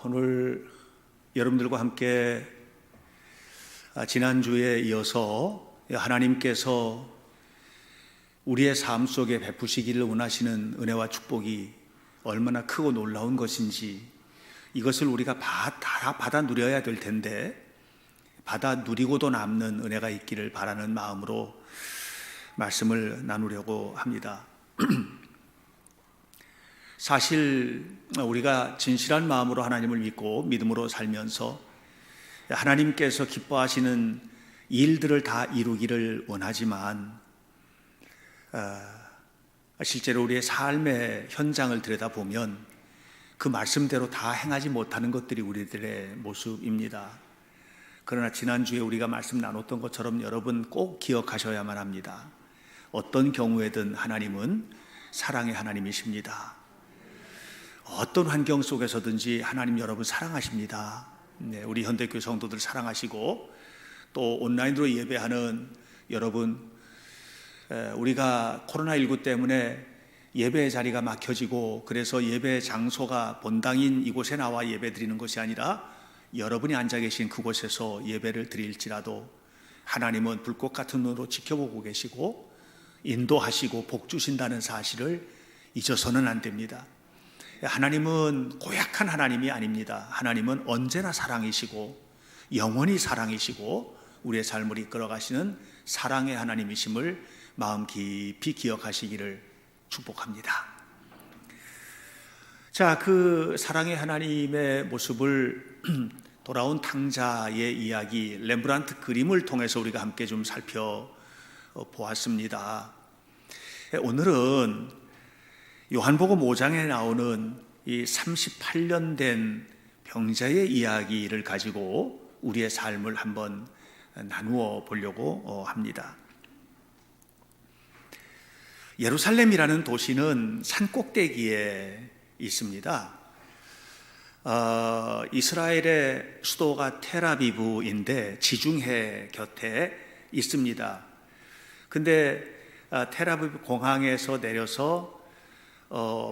오늘 여러분들과 함께 지난주에 이어서 하나님께서 우리의 삶 속에 베푸시기를 원하시는 은혜와 축복이 얼마나 크고 놀라운 것인지, 이것을 우리가 다 받아 누려야 될 텐데 받아 누리고도 남는 은혜가 있기를 바라는 마음으로 말씀을 나누려고 합니다. 사실 우리가 진실한 마음으로 하나님을 믿고 믿음으로 살면서 하나님께서 기뻐하시는 일들을 다 이루기를 원하지만 실제로 우리의 삶의 현장을 들여다보면 그 말씀대로 다 행하지 못하는 것들이 우리들의 모습입니다. 그러나 지난주에 우리가 말씀 나눴던 것처럼 여러분 꼭 기억하셔야만 합니다. 어떤 경우에든 하나님은 사랑의 하나님이십니다. 어떤 환경 속에서든지 하나님 여러분 사랑하십니다. 우리 현대교회 성도들 사랑하시고, 또 온라인으로 예배하는 여러분, 우리가 코로나19 때문에 예배의 자리가 막혀지고 그래서 예배 장소가 본당인 이곳에 나와 예배 드리는 것이 아니라 여러분이 앉아 계신 그곳에서 예배를 드릴지라도 하나님은 불꽃 같은 눈으로 지켜보고 계시고 인도하시고 복 주신다는 사실을 잊어서는 안 됩니다. 하나님은 고약한 하나님이 아닙니다. 하나님은 언제나 사랑이시고 영원히 사랑이시고 우리의 삶을 이끌어 가시는 사랑의 하나님이심을 마음 깊이 기억하시기를 축복합니다. 자, 그 사랑의 하나님의 모습을 돌아온 탕자의 이야기, 렘브란트 그림을 통해서 우리가 함께 좀 살펴보았습니다. 오늘은 요한복음 5장에 나오는 이 38년 된 병자의 이야기를 가지고 우리의 삶을 한번 나누어 보려고 합니다. 예루살렘이라는 도시는 산꼭대기에 있습니다. 이스라엘의 수도가 텔아비브인데 지중해 곁에 있습니다. 근데 텔아비브 공항에서 내려서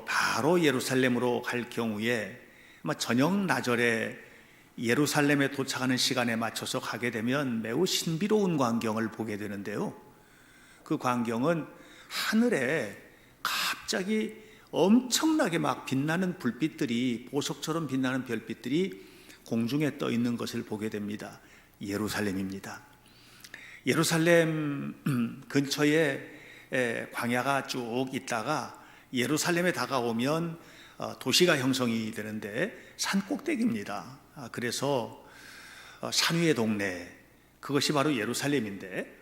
바로 예루살렘으로 갈 경우에 아마 저녁 나절에 예루살렘에 도착하는 시간에 맞춰서 가게 되면 매우 신비로운 광경을 보게 되는데요. 그 광경은 하늘에 갑자기 엄청나게 막 빛나는 불빛들이, 보석처럼 빛나는 별빛들이 공중에 떠 있는 것을 보게 됩니다. 예루살렘입니다. 예루살렘 근처에 광야가 쭉 있다가 예루살렘에 다가오면 도시가 형성이 되는데 산꼭대기입니다. 그래서 산 위의 동네, 그것이 바로 예루살렘인데,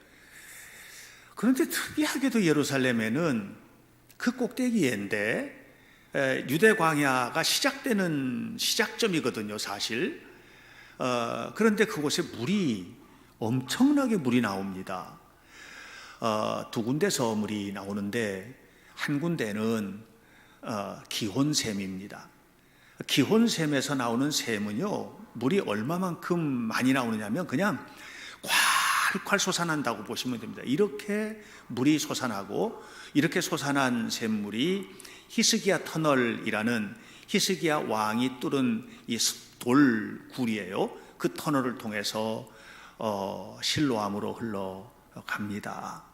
그런데 특이하게도 예루살렘에는 그 꼭대기인데 유대 광야가 시작되는 시작점이거든요, 사실. 그런데 그곳에 엄청나게 물이 나옵니다. 두 군데서 물이 나오는데 한 군데는 기혼샘입니다. 기혼샘에서 나오는 샘은요, 물이 얼마만큼 많이 나오느냐면 그냥 콸콸 솟아난다고 보시면 됩니다. 이렇게 물이 솟아나고, 이렇게 솟아난 샘물이 히스기야 터널이라는 히스기야 왕이 뚫은 이 돌굴이에요. 그 터널을 통해서 실로암으로 흘러갑니다.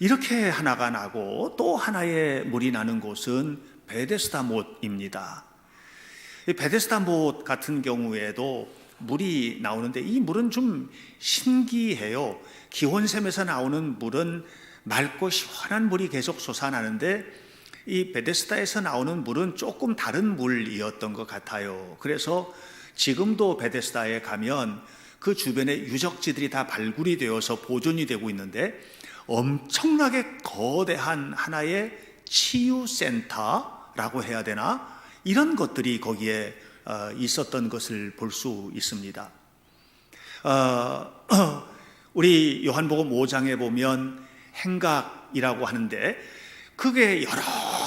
이렇게 하나가 나고 또 하나의 물이 나는 곳은 베데스다 못입니다. 이 베데스다 못 같은 경우에도 물이 나오는데 이 물은 좀 신기해요. 기혼샘에서 나오는 물은 맑고 시원한 물이 계속 솟아나는데 이 베데스다에서 나오는 물은 조금 다른 물이었던 것 같아요. 그래서 지금도 베데스다에 가면 그 주변에 유적지들이 다 발굴이 되어서 보존이 되고 있는데 엄청나게 거대한 하나의 치유센터라고 해야 되나? 이런 것들이 거기에 있었던 것을 볼 수 있습니다. 우리 요한복음 5장에 보면 행각이라고 하는데 그게 여러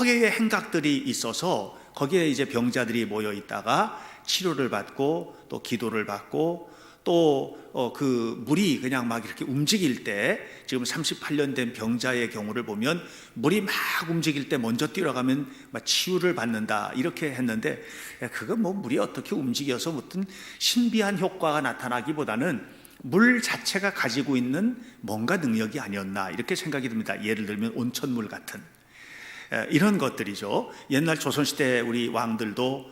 개의 행각들이 있어서 거기에 이제 병자들이 모여 있다가 치료를 받고 또 기도를 받고 또 그 물이 그냥 막 이렇게 움직일 때, 지금 38년 된 병자의 경우를 보면 물이 막 움직일 때 먼저 뛰어가면 막 치유를 받는다 이렇게 했는데, 그거 뭐 물이 어떻게 움직여서 무슨 신비한 효과가 나타나기보다는 물 자체가 가지고 있는 뭔가 능력이 아니었나 이렇게 생각이 듭니다. 예를 들면 온천물 같은 이런 것들이죠. 옛날 조선시대 우리 왕들도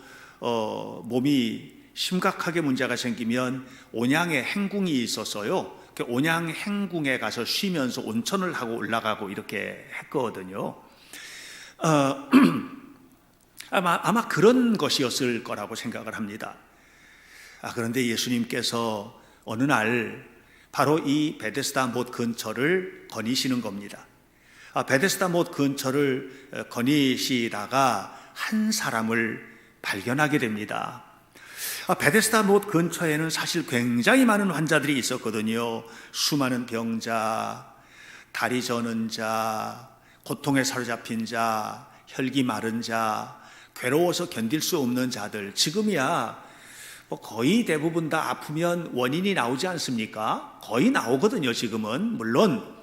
몸이 심각하게 문제가 생기면 온양에 행궁이 있었어요. 그 온양 행궁에 가서 쉬면서 온천을 하고 올라가고 이렇게 했거든요. 아마 그런 것이었을 거라고 생각을 합니다. 그런데 예수님께서 어느 날 바로 이 베데스다 못 근처를 거니시는 겁니다. 베데스다 못 근처를 거니시다가 한 사람을 발견하게 됩니다. 베데스다 못 근처에는 사실 굉장히 많은 환자들이 있었거든요. 수많은 병자, 다리 저는 자, 고통에 사로잡힌 자, 혈기 마른 자, 괴로워서 견딜 수 없는 자들. 지금이야 거의 대부분 다 아프면 원인이 나오지 않습니까? 거의 나오거든요. 지금은 물론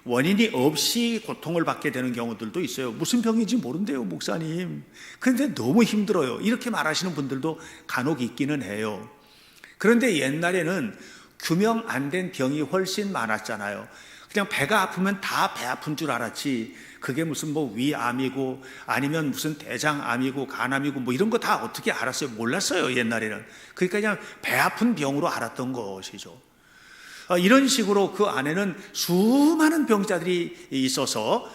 원인이 없이 고통을 받게 되는 경우들도 있어요. 무슨 병인지 모른대요, 목사님. 그런데 너무 힘들어요. 이렇게 말하시는 분들도 간혹 있기는 해요. 그런데 옛날에는 규명 안 된 병이 훨씬 많았잖아요. 그냥 배가 아프면 다 배 아픈 줄 알았지, 그게 무슨 뭐 위암이고 아니면 무슨 대장암이고 간암이고 뭐 이런 거 다 어떻게 알았어요? 몰랐어요, 옛날에는. 그러니까 그냥 배 아픈 병으로 알았던 것이죠. 이런 식으로 그 안에는 수많은 병자들이 있어서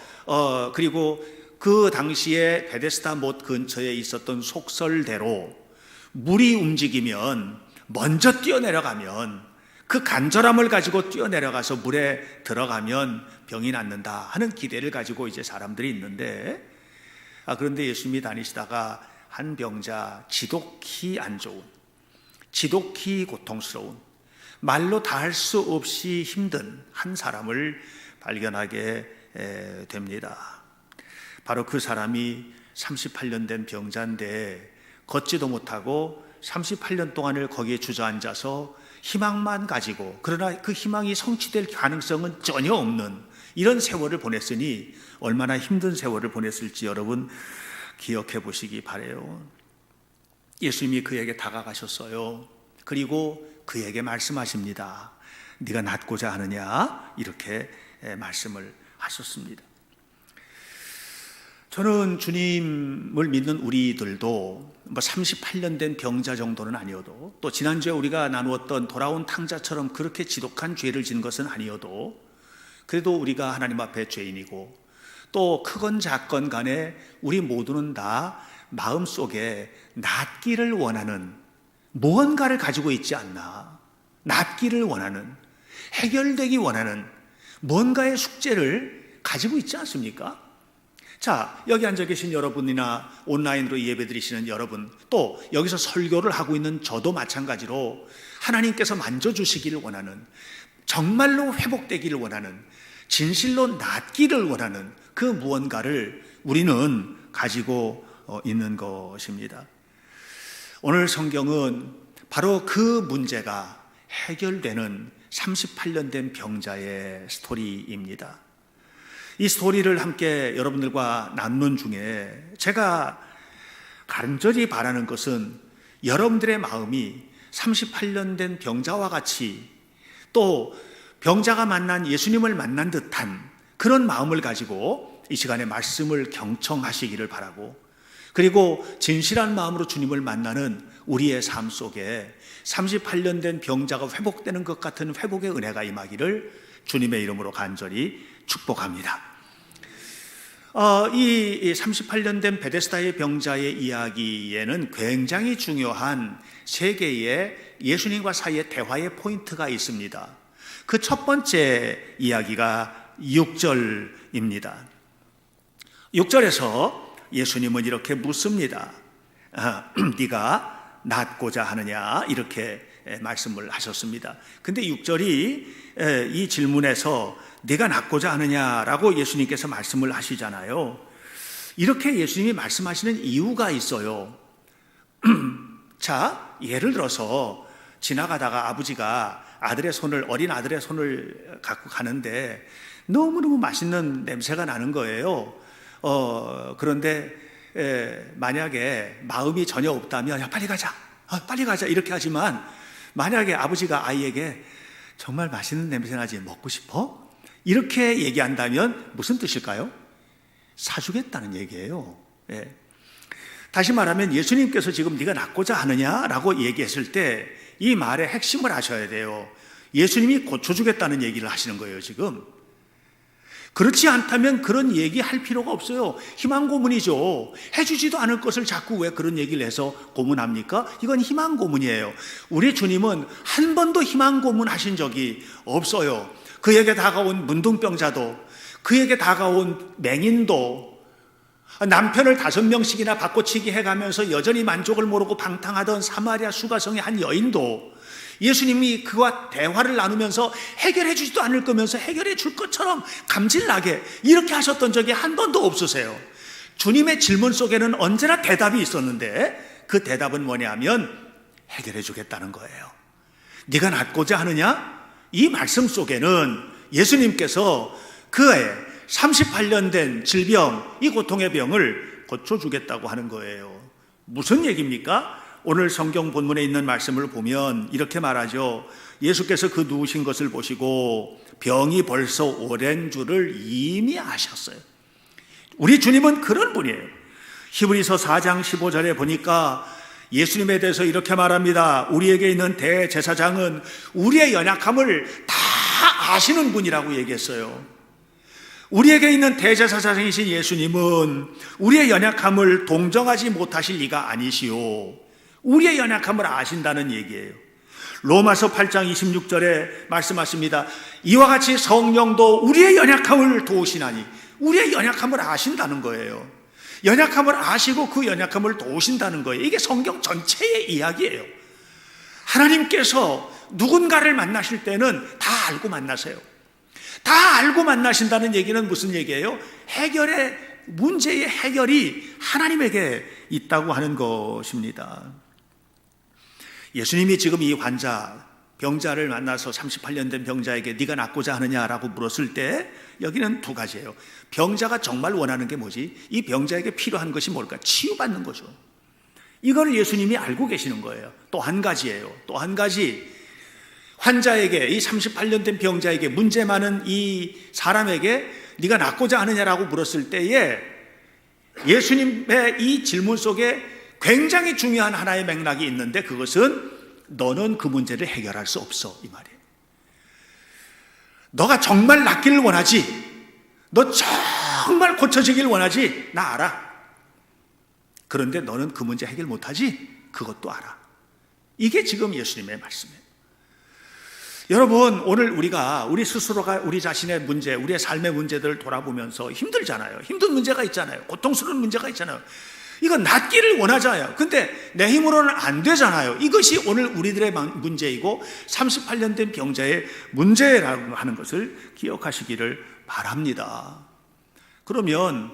그리고 그 당시에 베데스다 못 근처에 있었던 속설대로 물이 움직이면 먼저 뛰어내려가면, 그 간절함을 가지고 뛰어내려가서 물에 들어가면 병이 낫는다 하는 기대를 가지고 이제 사람들이 있는데, 그런데 예수님이 다니시다가 한 병자, 지독히 안 좋은, 지독히 고통스러운, 말로 다 할 수 없이 힘든 한 사람을 발견하게 됩니다. 바로 그 사람이 38년 된 병자인데 걷지도 못하고 38년 동안을 거기에 주저앉아서 희망만 가지고, 그러나 그 희망이 성취될 가능성은 전혀 없는 이런 세월을 보냈으니 얼마나 힘든 세월을 보냈을지 여러분 기억해 보시기 바라요. 예수님이 그에게 다가가셨어요. 그리고 그에게 말씀하십니다. 네가 낫고자 하느냐? 이렇게 말씀을 하셨습니다. 저는 주님을 믿는 우리들도 38년 된 병자 정도는 아니어도, 또 지난주에 우리가 나누었던 돌아온 탕자처럼 그렇게 지독한 죄를 진 것은 아니어도, 그래도 우리가 하나님 앞에 죄인이고, 또 크건 작건 간에 우리 모두는 다 마음속에 낫기를 원하는 무언가를 가지고 있지 않나. 낫기를 원하는, 해결되기 원하는 뭔가의 숙제를 가지고 있지 않습니까? 자, 여기 앉아 계신 여러분이나 온라인으로 예배 드리시는 여러분, 또 여기서 설교를 하고 있는 저도 마찬가지로 하나님께서 만져주시기를 원하는, 정말로 회복되기를 원하는, 진실로 낫기를 원하는 그 무언가를 우리는 가지고 있는 것입니다. 오늘 성경은 바로 그 문제가 해결되는 38년 된 병자의 스토리입니다. 이 스토리를 함께 여러분들과 나누는 중에 제가 간절히 바라는 것은 여러분들의 마음이 38년 된 병자와 같이, 또 병자가 만난 예수님을 만난 듯한 그런 마음을 가지고 이 시간에 말씀을 경청하시기를 바라고, 그리고 진실한 마음으로 주님을 만나는 우리의 삶 속에 38년 된 병자가 회복되는 것 같은 회복의 은혜가 임하기를 주님의 이름으로 간절히 축복합니다. 이 38년 된 베데스다의 병자의 이야기에는 굉장히 중요한 세 개의 예수님과 사이의 대화의 포인트가 있습니다. 그 첫 번째 이야기가 6절입니다. 6절에서 예수님은 이렇게 묻습니다. 네가 낫고자 하느냐? 이렇게 말씀을 하셨습니다. 근데 6절이 이 질문에서 네가 낫고자 하느냐라고 예수님께서 말씀을 하시잖아요. 이렇게 예수님이 말씀하시는 이유가 있어요. 자, 예를 들어서 지나가다가 아버지가 어린 아들의 손을 갖고 가는데 너무너무 맛있는 냄새가 나는 거예요. 그런데 만약에 마음이 전혀 없다면 야 빨리 가자, 빨리 가자 이렇게 하지만, 만약에 아버지가 아이에게 정말 맛있는 냄새 나지, 먹고 싶어? 이렇게 얘기한다면 무슨 뜻일까요? 사주겠다는 얘기예요. 다시 말하면 예수님께서 지금 네가 낳고자 하느냐라고 얘기했을 때 이 말의 핵심을 아셔야 돼요. 예수님이 고쳐주겠다는 얘기를 하시는 거예요 지금. 그렇지 않다면 그런 얘기 할 필요가 없어요. 희망 고문이죠. 해주지도 않을 것을 자꾸 왜 그런 얘기를 해서 고문합니까? 이건 희망 고문이에요. 우리 주님은 한 번도 희망 고문하신 적이 없어요. 그에게 다가온 문둥병자도, 그에게 다가온 맹인도, 남편을 5명씩이나 바꿔치기 해가면서 여전히 만족을 모르고 방탕하던 사마리아 수가성의 한 여인도 예수님이 그와 대화를 나누면서 해결해 주지도 않을 거면서 해결해 줄 것처럼 감질나게 이렇게 하셨던 적이 한 번도 없으세요. 주님의 질문 속에는 언제나 대답이 있었는데 그 대답은 뭐냐면 해결해 주겠다는 거예요. 네가 낫고자 하느냐? 이 말씀 속에는 예수님께서 그의 38년 된 질병, 이 고통의 병을 고쳐주겠다고 하는 거예요. 무슨 얘기입니까? 오늘 성경 본문에 있는 말씀을 보면 이렇게 말하죠. 예수께서 그 누우신 것을 보시고 병이 벌써 오랜 줄을 이미 아셨어요. 우리 주님은 그런 분이에요. 히브리서 4장 15절에 보니까 예수님에 대해서 이렇게 말합니다. 우리에게 있는 대제사장은 우리의 연약함을 다 아시는 분이라고 얘기했어요. 우리에게 있는 대제사장이신 예수님은 우리의 연약함을 동정하지 못하실 리가 아니시오. 우리의 연약함을 아신다는 얘기예요. 로마서 8장 26절에 말씀하십니다. 이와 같이 성령도 우리의 연약함을 도우시나니, 우리의 연약함을 아신다는 거예요. 연약함을 아시고 그 연약함을 도우신다는 거예요. 이게 성경 전체의 이야기예요. 하나님께서 누군가를 만나실 때는 다 알고 만나세요. 다 알고 만나신다는 얘기는 무슨 얘기예요? 문제의 해결이 하나님에게 있다고 하는 것입니다. 예수님이 지금 이 병자를 만나서 38년 된 병자에게 네가 낫고자 하느냐라고 물었을 때 여기는 두 가지예요. 병자가 정말 원하는 게 뭐지? 이 병자에게 필요한 것이 뭘까? 치유받는 거죠. 이걸 예수님이 알고 계시는 거예요. 또 한 가지예요. 또 한 가지, 환자에게, 이 38년 된 병자에게, 문제 많은 이 사람에게 네가 낫고자 하느냐라고 물었을 때에 예수님의 이 질문 속에 굉장히 중요한 하나의 맥락이 있는데, 그것은 너는 그 문제를 해결할 수 없어, 이 말이에요. 너가 정말 낫기를 원하지? 너 정말 고쳐지길 원하지? 나 알아. 그런데 너는 그 문제 해결 못하지? 그것도 알아. 이게 지금 예수님의 말씀이에요. 여러분, 오늘 우리 스스로가 우리 자신의 문제, 우리의 삶의 문제들을 돌아보면서 힘들잖아요. 힘든 문제가 있잖아요. 고통스러운 문제가 있잖아요. 이거 낫기를 원하잖아요. 근데 내 힘으로는 안 되잖아요. 이것이 오늘 우리들의 문제이고 38년 된 병자의 문제라고 하는 것을 기억하시기를 바랍니다. 그러면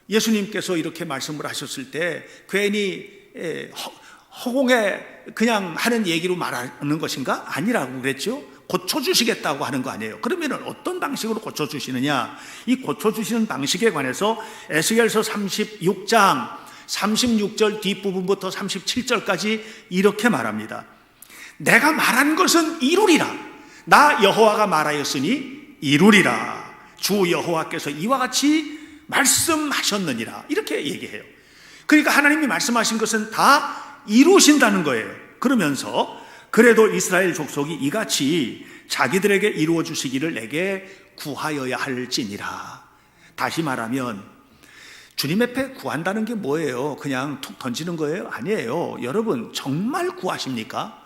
예수님께서 이렇게 말씀을 하셨을 때 괜히 허공에 그냥 하는 얘기로 말하는 것인가? 아니라고 그랬죠. 고쳐주시겠다고 하는 거 아니에요. 그러면 어떤 방식으로 고쳐주시느냐? 이 고쳐주시는 방식에 관해서 에스겔서 36장 36절 뒷부분부터 37절까지 이렇게 말합니다. 내가 말한 것은 이루리라. 나 여호와가 말하였으니 이루리라. 주 여호와께서 이와 같이 말씀하셨느니라. 이렇게 얘기해요. 그러니까 하나님이 말씀하신 것은 다 이루신다는 거예요. 그러면서 그래도 이스라엘 족속이 이같이 자기들에게 이루어 주시기를 내게 구하여야 할지니라. 다시 말하면 주님 앞에 구한다는 게 뭐예요? 그냥 툭 던지는 거예요? 아니에요. 여러분, 정말 구하십니까?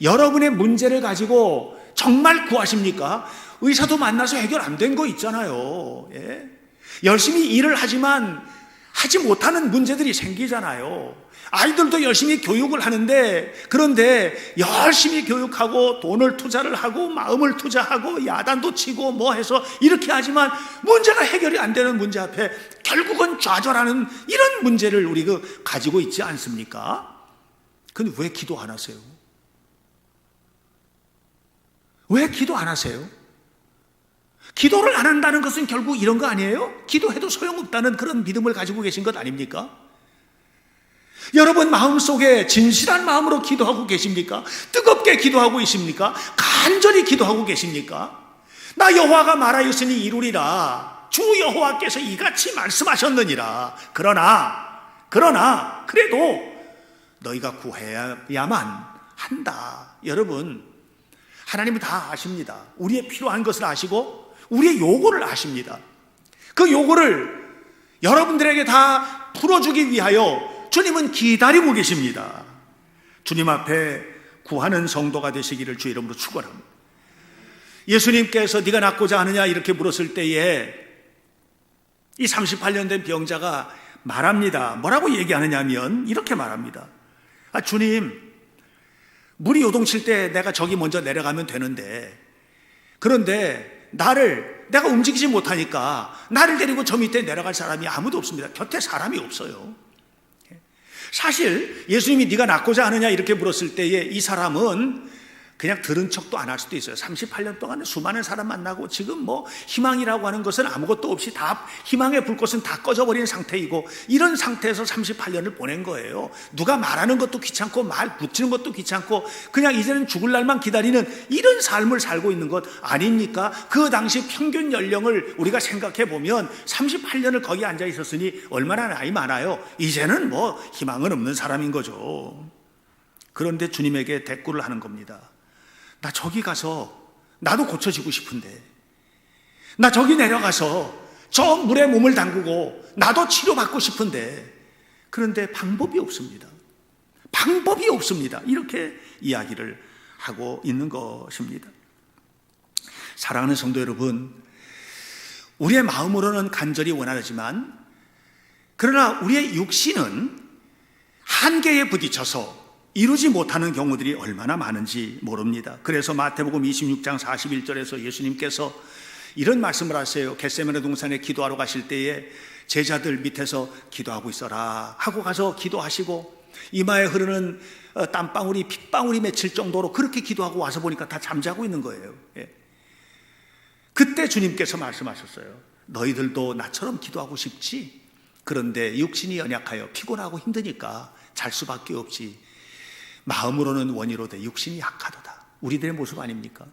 여러분의 문제를 가지고 정말 구하십니까? 의사도 만나서 해결 안 된 거 있잖아요. 예? 열심히 일을 하지만 하지 못하는 문제들이 생기잖아요. 아이들도 열심히 교육을 하는데, 그런데 열심히 교육하고 돈을 투자를 하고 마음을 투자하고 야단도 치고 뭐 해서 이렇게 하지만 문제가 해결이 안 되는 문제 앞에 결국은 좌절하는 이런 문제를 우리가 가지고 있지 않습니까? 근데 왜 기도 안 하세요? 왜 기도 안 하세요? 기도를 안 한다는 것은 결국 이런 거 아니에요? 기도해도 소용없다는 그런 믿음을 가지고 계신 것 아닙니까? 여러분 마음속에 진실한 마음으로 기도하고 계십니까? 뜨겁게 기도하고 있습니까? 간절히 기도하고 계십니까? 나 여호와가 말하였으니 이루리라. 주 여호와께서 이같이 말씀하셨느니라. 그러나 그래도 너희가 구해야만 한다. 여러분, 하나님은 다 아십니다. 우리의 필요한 것을 아시고 우리의 요구를 아십니다. 그 요구를 여러분들에게 다 풀어주기 위하여 주님은 기다리고 계십니다. 주님 앞에 구하는 성도가 되시기를 주 이름으로 축원합니다. 예수님께서 네가 낫고자 하느냐 이렇게 물었을 때에 이 38년 된 병자가 말합니다. 뭐라고 얘기하느냐면 이렇게 말합니다. 주님, 물이 요동칠 때 내가 저기 먼저 내려가면 되는데, 그런데 내가 움직이지 못하니까 나를 데리고 저 밑에 내려갈 사람이 아무도 없습니다. 곁에 사람이 없어요. 사실 예수님이 네가 낫고자 하느냐 이렇게 물었을 때에 이 사람은 그냥 들은 척도 안 할 수도 있어요. 38년 동안 수많은 사람 만나고 지금 뭐 희망이라고 하는 것은 아무것도 없이 다, 희망의 불꽃은 다 꺼져버린 상태이고, 이런 상태에서 38년을 보낸 거예요. 누가 말하는 것도 귀찮고 말 붙이는 것도 귀찮고 그냥 이제는 죽을 날만 기다리는 이런 삶을 살고 있는 것 아닙니까? 그 당시 평균 연령을 우리가 생각해 보면 38년을 거기 앉아 있었으니 얼마나 나이 많아요. 이제는 뭐 희망은 없는 사람인 거죠. 그런데 주님에게 대꾸를 하는 겁니다. 나 저기 가서 나도 고쳐지고 싶은데, 나 저기 내려가서 저 물에 몸을 담그고 나도 치료받고 싶은데, 그런데 방법이 없습니다. 방법이 없습니다. 이렇게 이야기를 하고 있는 것입니다. 사랑하는 성도 여러분, 우리의 마음으로는 간절히 원하지만, 그러나 우리의 육신은 한계에 부딪혀서 이루지 못하는 경우들이 얼마나 많은지 모릅니다. 그래서 마태복음 26장 41절에서 예수님께서 이런 말씀을 하세요. 겟세마네 동산에 기도하러 가실 때에 제자들 밑에서 기도하고 있어라 하고 가서 기도하시고, 이마에 흐르는 땀방울이 핏방울이 맺힐 정도로 그렇게 기도하고 와서 보니까 다 잠자고 있는 거예요. 그때 주님께서 말씀하셨어요. 너희들도 나처럼 기도하고 싶지? 그런데 육신이 연약하여 피곤하고 힘드니까 잘 수밖에 없지. 마음으로는 원이로되 육신이 약하도다. 우리들의 모습 아닙니까?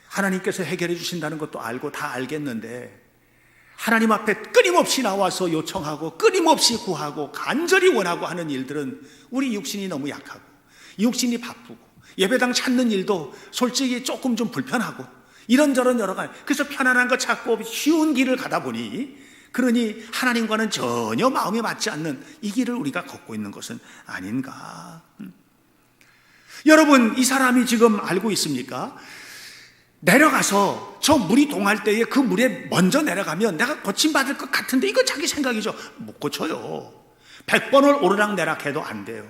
하나님께서 해결해 주신다는 것도 알고 다 알겠는데, 하나님 앞에 끊임없이 나와서 요청하고 끊임없이 구하고 간절히 원하고 하는 일들은 우리 육신이 너무 약하고 육신이 바쁘고 예배당 찾는 일도 솔직히 조금 좀 불편하고 이런저런 여러 가지, 그래서 편안한 거 찾고 쉬운 길을 가다 보니, 그러니 하나님과는 전혀 마음이 맞지 않는 이 길을 우리가 걷고 있는 것은 아닌가. 여러분, 이 사람이 지금 알고 있습니까? 내려가서 저 물이 동할 때에 그 물에 먼저 내려가면 내가 고침받을 것 같은데, 이거 자기 생각이죠. 못 고쳐요. 100번을 오르락내락 해도 안 돼요.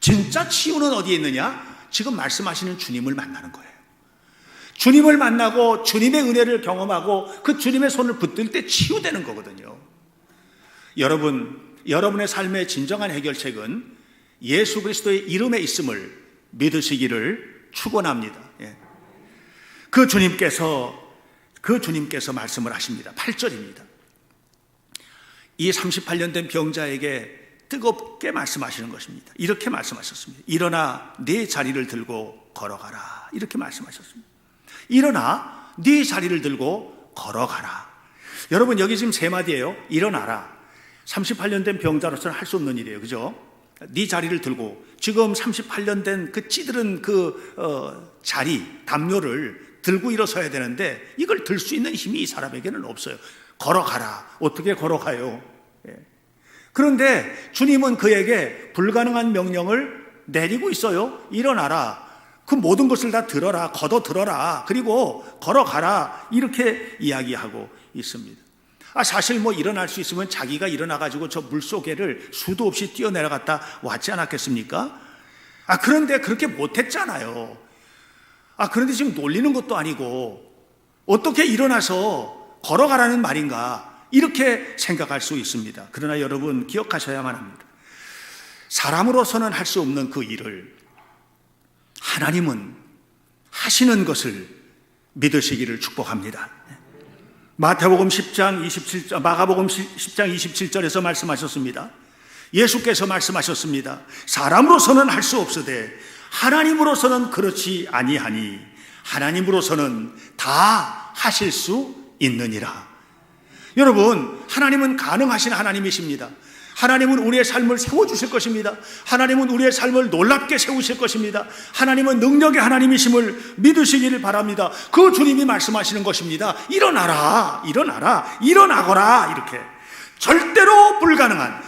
진짜 치유는 어디에 있느냐? 지금 말씀하시는 주님을 만나는 거예요. 주님을 만나고 주님의 은혜를 경험하고 그 주님의 손을 붙들 때 치유되는 거거든요. 여러분의 삶의 진정한 해결책은 예수 그리스도의 이름에 있음을 믿으시기를 축원합니다. 그 주님께서 말씀을 하십니다. 8절입니다. 이 38년 된 병자에게 뜨겁게 말씀하시는 것입니다. 이렇게 말씀하셨습니다. 일어나 네 자리를 들고 걸어가라. 이렇게 말씀하셨습니다. 일어나 네 자리를 들고 걸어가라. 여러분, 여기 지금 세 마디예요. 일어나라. 38년 된 병자로서는 할 수 없는 일이에요. 그죠? 네 자리를 들고, 지금 38년 된 그 찌들은 자리, 담요를 들고 일어서야 되는데 이걸 들 수 있는 힘이 이 사람에게는 없어요. 걸어가라. 어떻게 걸어가요? 그런데 주님은 그에게 불가능한 명령을 내리고 있어요. 일어나라. 그 모든 것을 다 들어라, 걷어 들어라, 그리고 걸어가라, 이렇게 이야기하고 있습니다. 사실 뭐 일어날 수 있으면 자기가 일어나가지고 저 물속에를 수도 없이 뛰어내려갔다 왔지 않았겠습니까? 그런데 그렇게 못했잖아요. 그런데 지금 놀리는 것도 아니고 어떻게 일어나서 걸어가라는 말인가, 이렇게 생각할 수 있습니다. 그러나 여러분, 기억하셔야만 합니다. 사람으로서는 할 수 없는 그 일을 하나님은 하시는 것을 믿으시기를 축복합니다. 마가복음 10장 27절에서 말씀하셨습니다. 예수께서 말씀하셨습니다. 사람으로서는 할 수 없으되 하나님으로서는 그렇지 아니하니 하나님으로서는 다 하실 수 있느니라. 여러분, 하나님은 가능하신 하나님이십니다. 하나님은 우리의 삶을 세워주실 것입니다. 하나님은 우리의 삶을 놀랍게 세우실 것입니다. 하나님은 능력의 하나님이심을 믿으시기를 바랍니다. 그 주님이 말씀하시는 것입니다. 일어나라, 일어나라, 일어나거라. 이렇게 절대로 불가능한,